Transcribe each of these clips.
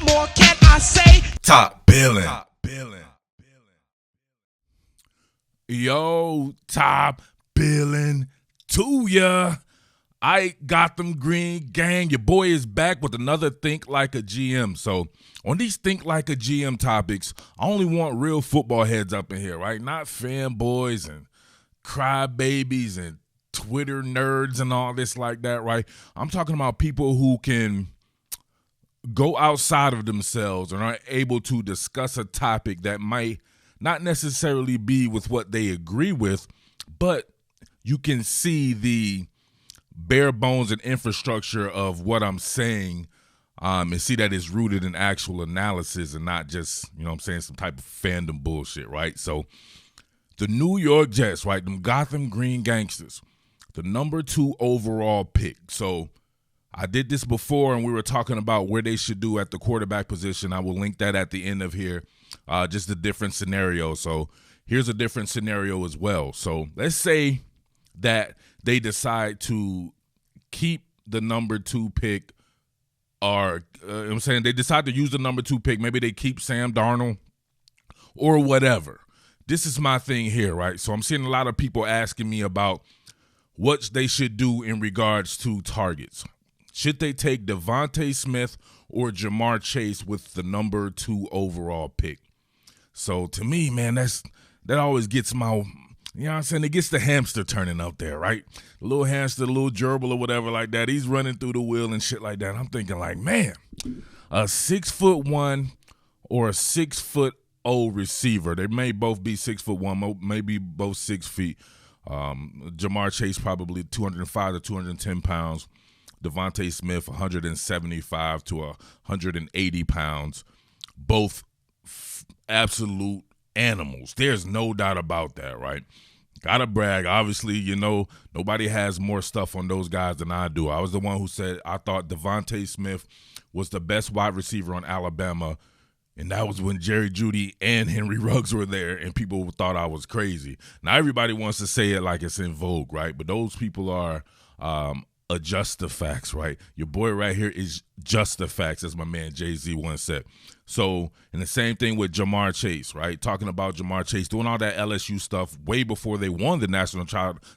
more can I say? Top Billin. Yo, Top Billin to ya. I got them green gang. Your boy is back with another Think Like a GM. So on these Think Like a GM topics, I only want real football heads up in here, right? Not fanboys and crybabies and Twitter nerds and all this like that, right? I'm talking about people who can go outside of themselves and are able to discuss a topic that might not necessarily be with what they agree with, but you can see the bare bones and infrastructure of what I'm saying, and see that it's rooted in actual analysis and not just, you know what I'm saying, some type of fandom bullshit, right? So the New York Jets, right, them Gotham Green Gangsters, the number 2 overall pick. So I did this before, and we were talking about where they should do at the quarterback position. I will link that at the end of here, just a different scenario. So here's a different scenario as well. So let's say that they decide to keep the number 2 pick, or I'm saying they decide to use the number 2 pick. Maybe they keep Sam Darnold or whatever. This is my thing here, right? So I'm seeing a lot of people asking me about what they should do in regards to targets. Should they take DeVonta Smith or Ja'Marr Chase with the number 2 overall pick? So to me, man, that always gets my, you know what I'm saying? It gets the hamster turning up there, right? The little hamster, the little gerbil or whatever like that. He's running through the wheel and shit like that. I'm thinking like, man, a 6'1" or a 6'0" receiver. They may both be 6'1", maybe both 6 feet. Ja'Marr Chase probably 205 to 210 pounds. DeVonta Smith 175 to 180 pounds. Both absolute animals. There's no doubt about that, right? Gotta brag. Obviously, you know, nobody has more stuff on those guys than I do. I was the one who said I thought DeVonta Smith was the best wide receiver on Alabama, and that was when Jerry Jeudy and Henry Ruggs were there, and people thought I was crazy. Now, everybody wants to say it like it's in vogue, right? But those people are adjust the facts, right? Your boy right here is just the facts, as my man Jay-Z once said. So, and the same thing with Ja'Marr Chase, right? Talking about Ja'Marr Chase, doing all that LSU stuff way before they won the national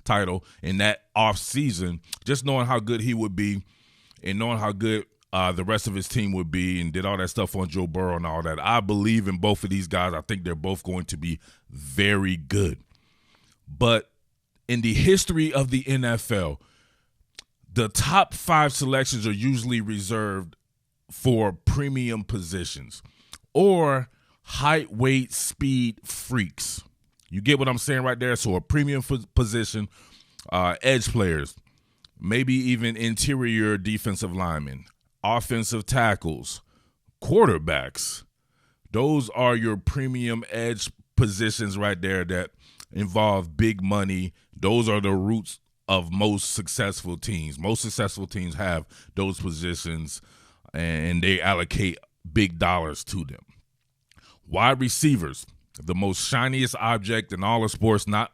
title in that offseason, just knowing how good he would be and knowing how good the rest of his team would be, and did all that stuff on Joe Burrow and all that. I believe in both of these guys. I think they're both going to be very good. But in the history of the NFL, the top 5 selections are usually reserved for premium positions or height, weight, speed freaks. You get what I'm saying right there? So a premium position, edge players, maybe even interior defensive linemen, offensive tackles, quarterbacks. Those are your premium edge positions right there that involve big money. Those are the roots of most successful teams. Most successful teams have those positions, and they allocate big dollars to them. Wide receivers, the most shiniest object in all of sports, not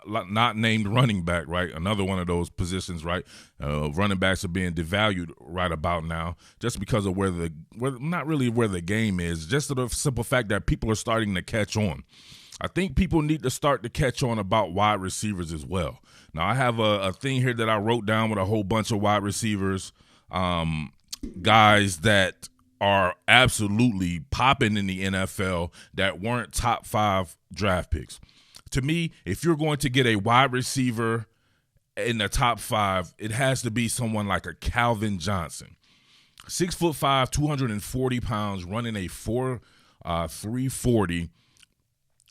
named running back, right? Another one of those positions, right? Running backs are being devalued right about now just because of not really where the game is, just the simple fact that people are starting to catch on. I think people need to start to catch on about wide receivers as well. Now, I have a thing here that I wrote down with a whole bunch of wide receivers, guys that are absolutely popping in the NFL that weren't top 5 draft picks. To me, if you're going to get a wide receiver in the top 5, it has to be someone like a Calvin Johnson. 6'5", 240 pounds, running a 4.340.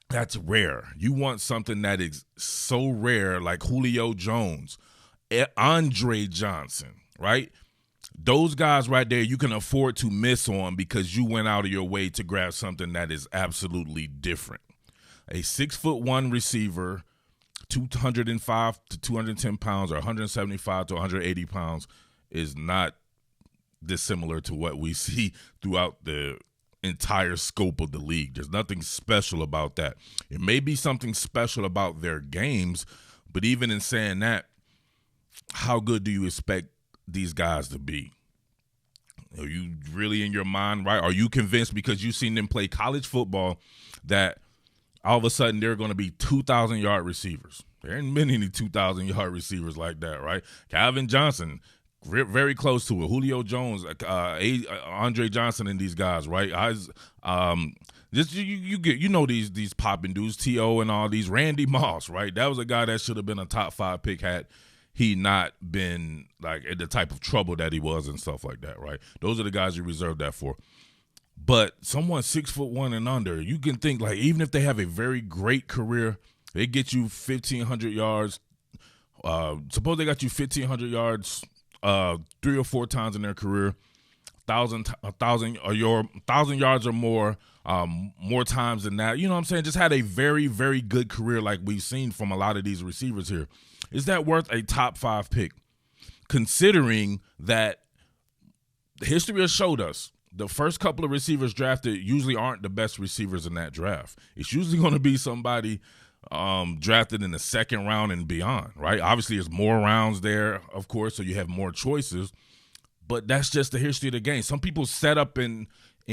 That's rare. You want something that is so rare, like Julio Jones, Andre Johnson, right? Those guys right there you can afford to miss on because you went out of your way to grab something that is absolutely different. A 6'1" receiver, 205 to 210 pounds, or 175 to 180 pounds is not dissimilar to what we see throughout the entire scope of the league. There's nothing special about that. It may be something special about their games, but even in saying that, how good do you expect these guys to be? Are you really in your mind right? Are you convinced because you've seen them play college football that all of a sudden they're going to be 2,000-yard receivers? There ain't been any 2,000-yard receivers like that, right? Calvin Johnson, very close to it. Julio Jones, Andre Johnson, and these guys, right? Just you get these popping dudes, T.O. and all these. Randy Moss, right? That was a guy that should have been a top 5 pick had he not been like in the type of trouble that he was and stuff like that, right? Those are the guys you reserve that for. But someone 6'1" and under, you can think like even if they have a very great career, they get you 1,500 yards. Suppose they got you 1,500 yards 3 or 4 times in their career, 1,000 yards or more times than that. You know what I'm saying? Just had a very, very good career like we've seen from a lot of these receivers here. Is that worth a top 5 pick? Considering that history has showed us the first couple of receivers drafted usually aren't the best receivers in that draft. It's usually going to be somebody drafted in the second round and beyond, right? Obviously, there's more rounds there, of course, so you have more choices. But that's just the history of the game. Some people set up in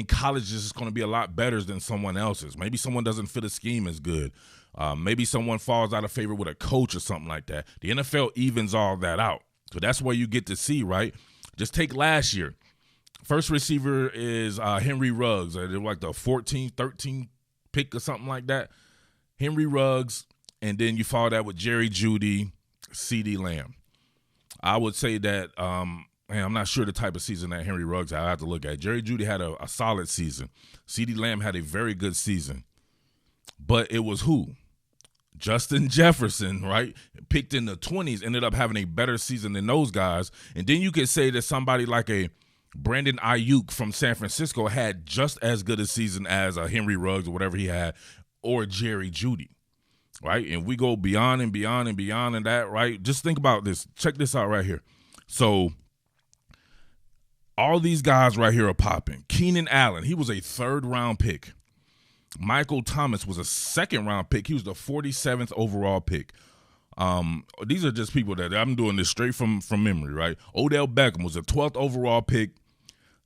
college is going to be a lot better than someone else's. Maybe someone doesn't fit a scheme as good. Maybe someone falls out of favor with a coach or something like that. The NFL evens all that out. So that's where you get to see, right? Just take last year. First receiver is Henry Ruggs. They're like the 14th, 13th pick or something like that. Henry Ruggs, and then you follow that with Jerry Jeudy, CeeDee Lamb. I would say that I'm not sure the type of season that Henry Ruggs had. I have to look at. Jerry Jeudy had a solid season. CeeDee Lamb had a very good season. But it was who? Justin Jefferson, right? Picked in the 20s, ended up having a better season than those guys. And then you could say that somebody like a Brandon Ayuk from San Francisco had just as good a season as a Henry Ruggs or whatever he had, or Jerry Jeudy, right? And we go beyond and beyond and beyond and that, right? Just think about this. Check this out right here. So all these guys right here are popping. Keenan Allen, he was a 3rd-round pick. Michael Thomas was a 2nd-round pick. He was the 47th overall pick. These are just people that I'm doing this straight from memory, right? Odell Beckham was a 12th overall pick.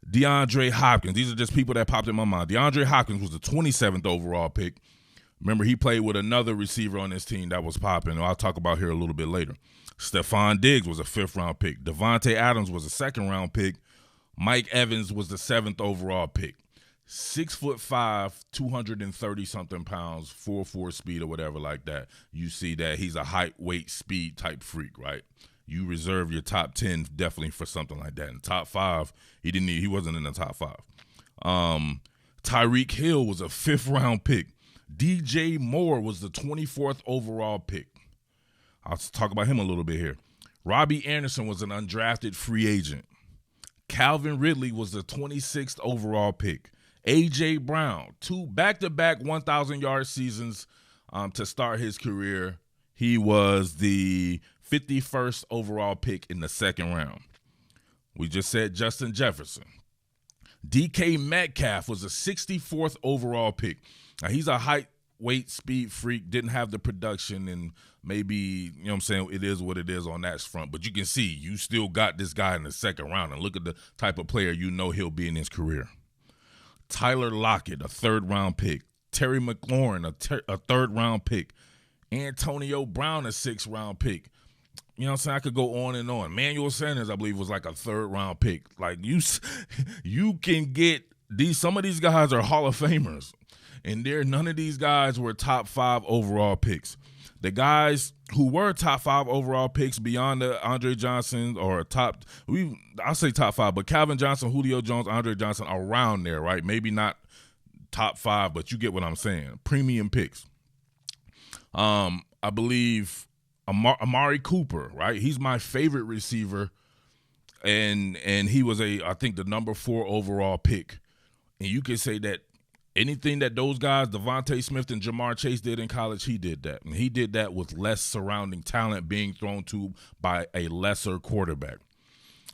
DeAndre Hopkins, these are just people that popped in my mind. DeAndre Hopkins was the 27th overall pick. Remember, he played with another receiver on this team that was popping. I'll talk about here a little bit later. Stephon Diggs was a 5th-round pick. Devontae Adams was a 2nd-round pick. Mike Evans was the 7th overall pick. 6'5", 230-something pounds, 4.4 speed or whatever like that. You see that he's a height, weight, speed type freak, right? You reserve your top 10 definitely for something like that. In top 5, he wasn't in the top 5. Tyreek Hill was a 5th-round pick. DJ Moore was the 24th overall pick. I'll talk about him a little bit here. Robbie Anderson was an undrafted free agent. Calvin Ridley was the 26th overall pick. A.J. Brown, 2 back-to-back 1,000-yard seasons to start his career. He was the 51st overall pick in the 2nd round. We just said Justin Jefferson. D.K. Metcalf was the 64th overall pick. Now, he's a height, weight, speed freak, didn't have the production, and maybe, you know what I'm saying, it is what it is on that front. But you can see you still got this guy in the 2nd round, and look at the type of player you know he'll be in his career. Tyler Lockett, a 3rd-round pick. Terry McLaurin, a 3rd-round pick. Antonio Brown, a 6th-round pick. You know what I'm saying? I could go on and on. Manuel Sanders, I believe, was like a 3rd-round pick. Like, you can get these. Some of these guys are Hall of Famers, and none of these guys were top 5 overall picks. The guys who were top 5 overall picks beyond the Andre Johnson or I'll say top 5, but Calvin Johnson, Julio Jones, Andre Johnson, around there, right? Maybe not top 5, but you get what I'm saying. Premium picks. I believe Amari Cooper, right? He's my favorite receiver, and he was I think the number 4 overall pick. And you could say that anything that those guys, DeVonta Smith and Ja'Marr Chase, did in college, he did that. And he did that with less surrounding talent being thrown to by a lesser quarterback.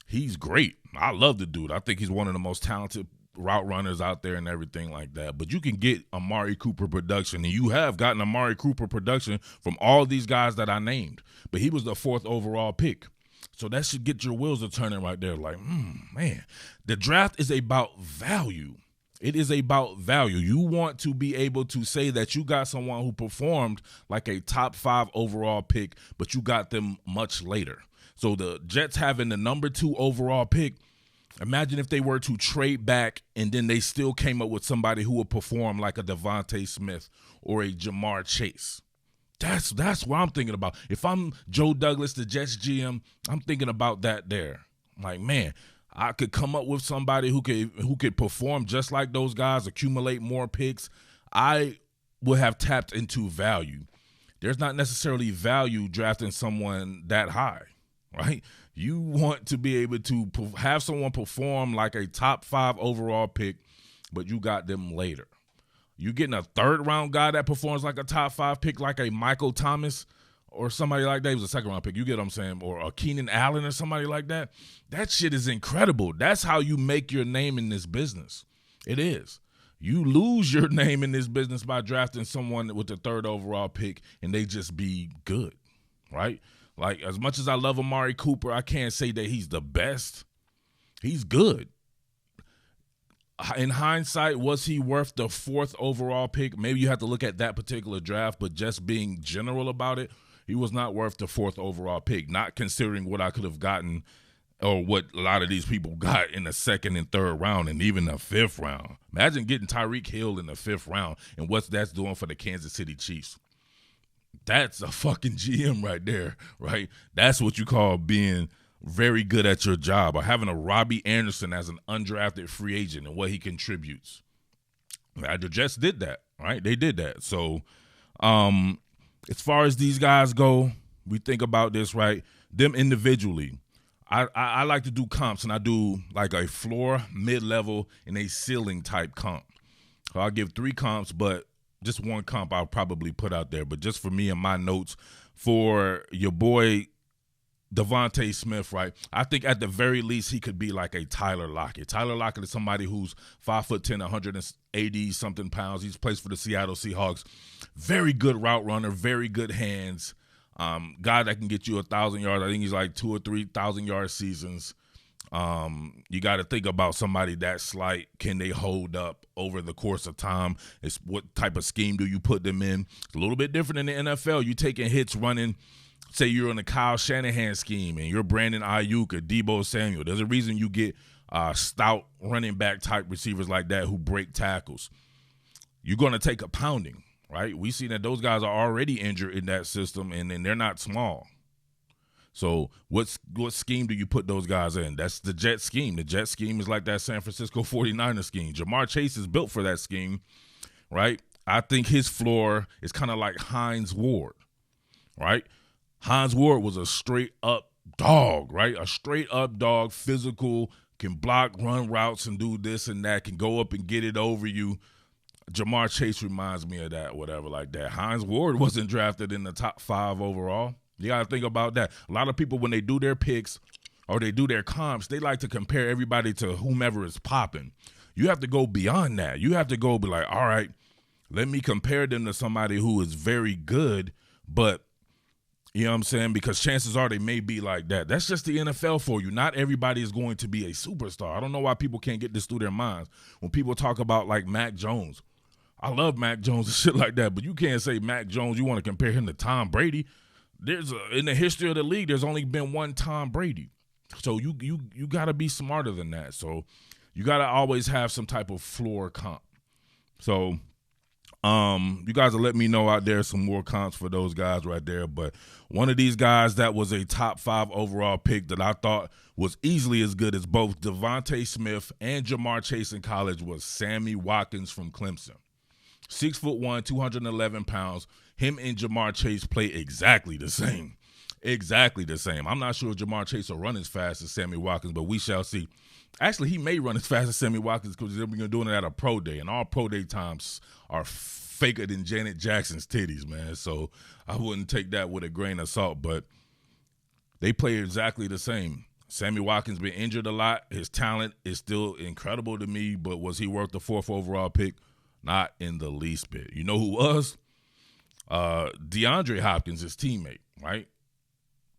He's great. I love the dude. I think he's one of the most talented route runners out there and everything like that. But you can get Amari Cooper production, and you have gotten Amari Cooper production from all these guys that I named. But he was the 4th overall pick. So that should get your wheels a turning right there. Like, man, the draft is about value. It is about value. You want to be able to say that you got someone who performed like a top 5 overall pick, but you got them much later. So the Jets having the number 2 overall pick, imagine if they were to trade back and then they still came up with somebody who would perform like a DeVonta Smith or a Ja'Marr Chase. That's what I'm thinking about. If I'm Joe Douglas, the Jets GM, I'm thinking about that there. Like, man, I could come up with somebody who could perform just like those guys, accumulate more picks. I would have tapped into value. There's not necessarily value drafting someone that high, right? You want to be able to have someone perform like a top 5 overall pick, but you got them later. You getting a 3rd-round guy that performs like a top 5 pick, like a Michael Thomas or somebody like that. He was a 2nd-round pick. You get what I'm saying? Or a Keenan Allen or somebody like that. That shit is incredible. That's how you make your name in this business. It is. You lose your name in this business by drafting someone with the 3rd overall pick and they just be good, right? Like, as much as I love Amari Cooper, I can't say that he's the best. He's good. In hindsight, was he worth the 4th overall pick? Maybe you have to look at that particular draft, but just being general about it, he was not worth the 4th overall pick, not considering what I could have gotten or what a lot of these people got in the 2nd and 3rd round and even the 5th round. Imagine getting Tyreek Hill in the 5th round and what that's doing for the Kansas City Chiefs. That's a fucking GM right there, right? That's what you call being very good at your job, or having a Robbie Anderson as an undrafted free agent and what he contributes. The Jets did that, right? They did that. So as far as these guys go, we think about this, right? Them individually. I like to do comps, and I do like a floor, mid-level, and a ceiling type comp. So I'll give 3 comps, but just 1 comp I'll probably put out there. But just for me and my notes, for your boy DeVonta Smith, right? I think at the very least he could be like a Tyler Lockett. Tyler Lockett is somebody who's 5'10", 180-something pounds. He's plays for the Seattle Seahawks. Very good route runner, very good hands. Guy that can get you 1,000 yards. I think he's like 2,000 or 3,000 yard seasons. You got to think about somebody that slight. Can they hold up over the course of time? It's what type of scheme do you put them in? It's a little bit different in the NFL. You taking hits running. Say you're in a Kyle Shanahan scheme and you're Brandon Ayuk or Deebo Samuel. There's a reason you get stout running back type receivers like that who break tackles. You're going to take a pounding, right? We see that those guys are already injured in that system, and they're not small. So what scheme do you put those guys in? That's the Jet scheme. The Jet scheme is like that San Francisco 49ers scheme. Ja'Marr Chase is built for that scheme, right? I think his floor is kind of like Hines Ward, right? Hines Ward was a straight-up dog, right? A straight-up dog, physical, can block, run routes, and do this and that, can go up and get it over you. Ja'Marr Chase reminds me of that, whatever like that. Hines Ward wasn't drafted in the top 5 overall. You got to think about that. A lot of people, when they do their picks or they do their comps, they like to compare everybody to whomever is popping. You have to go beyond that. You have to go be like, all right, let me compare them to somebody who is very good, but you know what I'm saying? Because chances are they may be like that. That's just the NFL for you. Not everybody is going to be a superstar. I don't know why people can't get this through their minds. When people talk about like Mac Jones, I love Mac Jones and shit like that, but you can't say Mac Jones, you want to compare him to Tom Brady. In the history of the league, there's only been one Tom Brady. So you got to be smarter than that. So you got to always have some type of floor comp. So you guys will let me know out there some more comps for those guys right there. But one of these guys that was a top 5 overall pick that I thought was easily as good as both DeVonta Smith and Ja'Marr Chase in college was Sammy Watkins from Clemson. 6'1", 211 pounds. Him and Ja'Marr Chase play exactly the same. Exactly the same. I'm not sure if Ja'Marr Chase will run as fast as Sammy Watkins, but we shall see. Actually, he may run as fast as Sammy Watkins because they're doing it at a pro day, and all pro day times are faker than Janet Jackson's titties, man. So I wouldn't take that with a grain of salt, but they play exactly the same. Sammy Watkins been injured a lot. His talent is still incredible to me, but was he worth the 4th overall pick? Not in the least bit. You know who was? DeAndre Hopkins, his teammate, right?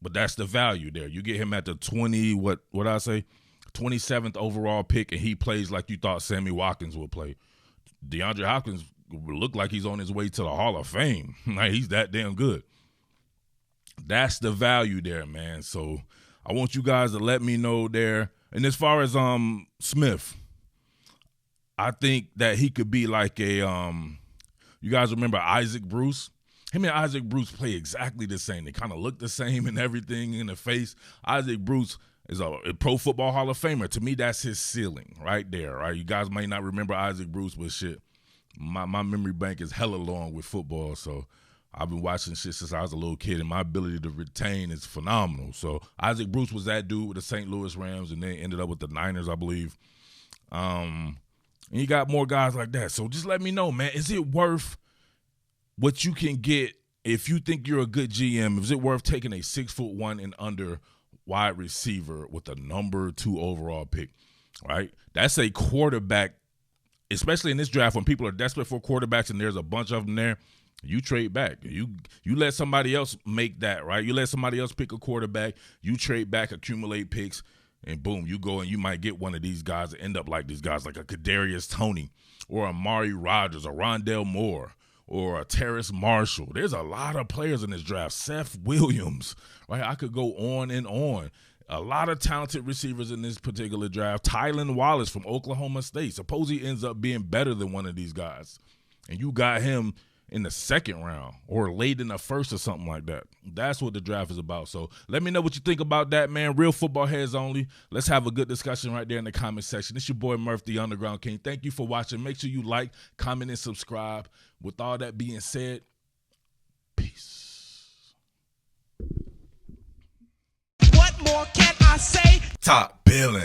But that's the value there. You get him at the 27th overall pick, and he plays like you thought Sammy Watkins would play. DeAndre Hopkins looked like he's on his way to the Hall of Fame. Like, he's that damn good. That's the value there, man. So I want you guys to let me know there. And as far as Smith, I think that he could be like a you guys remember Isaac Bruce? Him and Isaac Bruce play exactly the same. They kind of look the same and everything in the face. Isaac Bruce is a Pro Football Hall of Famer. To me, that's his ceiling right there, right? You guys might not remember Isaac Bruce, but shit, my memory bank is hella long with football, so I've been watching shit since I was a little kid, and my ability to retain is phenomenal. So Isaac Bruce was that dude with the St. Louis Rams, and then ended up with the Niners, I believe. And you got more guys like that. So just let me know, man. Is it worth what you can get if you think you're a good GM? Is it worth taking a 6'1" and under wide receiver with a number 2 overall pick, right? That's a quarterback, especially in this draft when people are desperate for quarterbacks and there's a bunch of them there. You trade back. You let somebody else make that, right? You let somebody else pick a quarterback. You trade back, accumulate picks, and boom, you go and you might get one of these guys that end up like these guys, like a Kadarius Toney or a Amari Rodgers, a Rondale Moore, or a Terrace Marshall. There's a lot of players in this draft. Seth Williams, right? I could go on and on. A lot of talented receivers in this particular draft. Tylan Wallace from Oklahoma State. Suppose he ends up being better than one of these guys, and you got him in the second round or late in the first or something like that. That's what the draft is about. So let me know what you think about that, man. Real football heads only. Let's have a good discussion right there in the comment section. It's your boy Murf, the Underground King. Thank you for watching. Make sure you like, comment, and subscribe. With all that being said, peace. What more can I say? Top Billin.